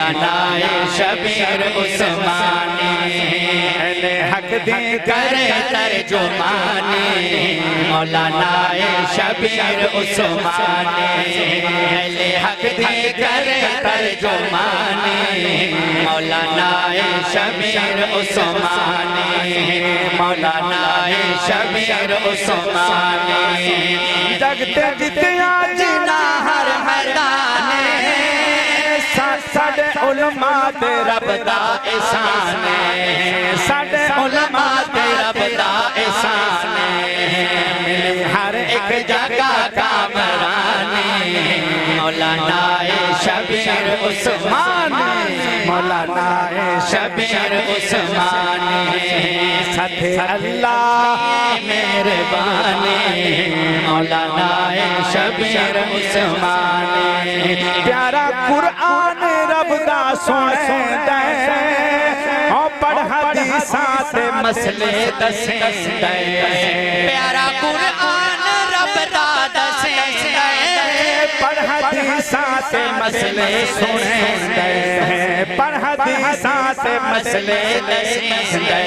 मौलाना शबीर उस्मानी हक दे करे तर्जुमानी मौलाना शबीर उस्मानी हक दे करे तर्जुमानी मौलाना शबीर उस्मानी मौलाना शबीर उस्मानी जगते जितिया जिना हर मैदाने साडे उलमा ते रब दा एहसान साडे उलमा ते रब दा एहसान हर एक जगह कामरानी मौलाना शबीर उस्मानी मौलाना शबीर उस्मानी सथे अल्लाह मेहरबानी मौलाना शबीर उस्मानी प्यारा कुरान रब दा सुनदा ओ पढ़ हदीसां ते मसले दसदा प्यारा कुरान रब दा दसदा पढ़ हदीसां ते मसले सुनदा पढ़ हदीसां ते मसले दसदा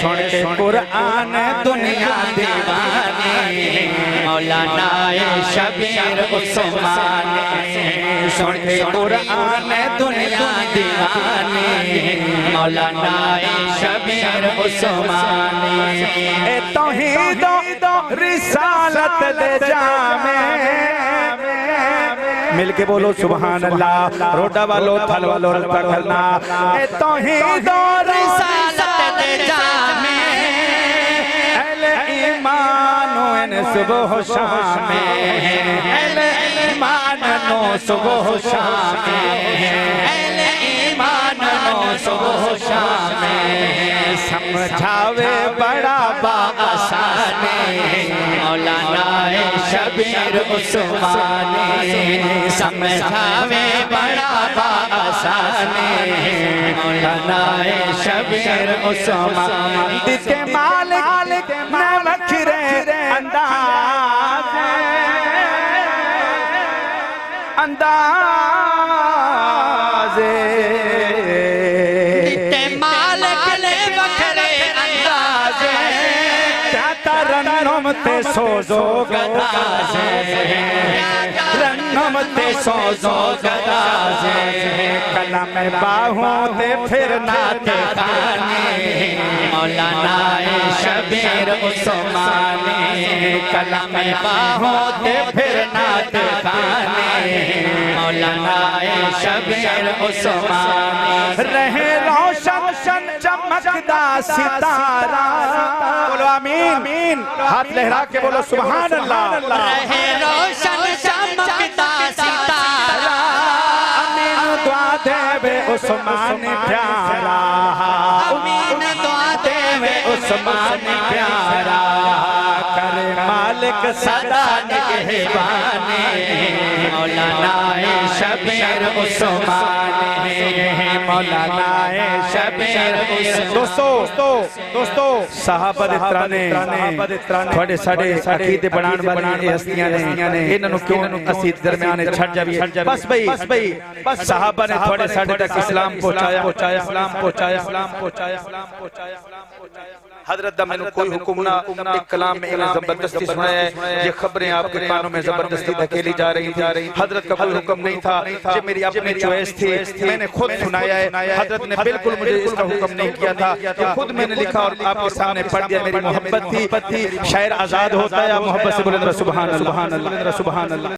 सुन के कुरान दुनिया दीवानी मौलाना शबीर उस्मानी सुन के कुरान दुनिया दीवानी मौलाना शबीर उस्मानी ए तौहीद रिसालत दे जामे मिलके बोलो सुभान अल्लाह रोडा वालो थल वालो पकड़ना ए तौहीद रिसालत दे जामे अहले ईमान इन सुबह शाम अहले ईमान नो सुबह शाम अहले ईमान नो सुबह शाम समझावे बड़ा बाआसान मौलाना शबीर उस्मानी समझावे बड़ा बाआसान मौलाना शबीर उस्मानी दिते मालिक ना वखरे अंदाज दिते मालिक ने वखरे अंदाज रन्नम ते सोजो गदाजे रन्नम ते सोजो गदाजे कलम बाहों ते फिर नाते खानी मौलाना शबीर उस्मानी कलम बाहों ते फिर नाते खानी मौलाना शबीर उस्मानी रहे रोशन चमकदा सितारा बोलो आमीन हाथ लहरा के बोलो सुभान अल्लाह रहे रोशन चमकदा सितारा अमीन दुआ देवे उस्मान प्यारा अमीन दुआ देवे उस्मान प्यारा करे मालिक सदा निगहबानी मौलाना शबीर उस्मानी मौलाना शबीर दोस्तों साहबा दे तराने थोड़े साडे अकीदे बनाण वाली हस्तियां ने इन्हां नु क्यों असी दरमियान छड़ जावी बस भाई साहबा ने थोड़े साडे तक इस्लाम पहुंचाया हजरत दा मैनू कोई हुक्म ना एक कलाम में इन्हें जबरदस्ती सुनाया है ये खबरें आपके कानों में जबरदस्ती धकेली जा रही थी हजरत का कोई हुक्म नहीं था ये मेरी अपनी चॉइस थी मैंने खुद सुनाया है हजरत ने बिल्कुल मुझे इसका हुक्म नहीं किया था ये खुद मैंने लिखा और आपके सामने पढ़ दिया मेरी मोहब्बत थी शायर आजाद होता है आप मोहब्बत से बोलें सुभान अल्लाह।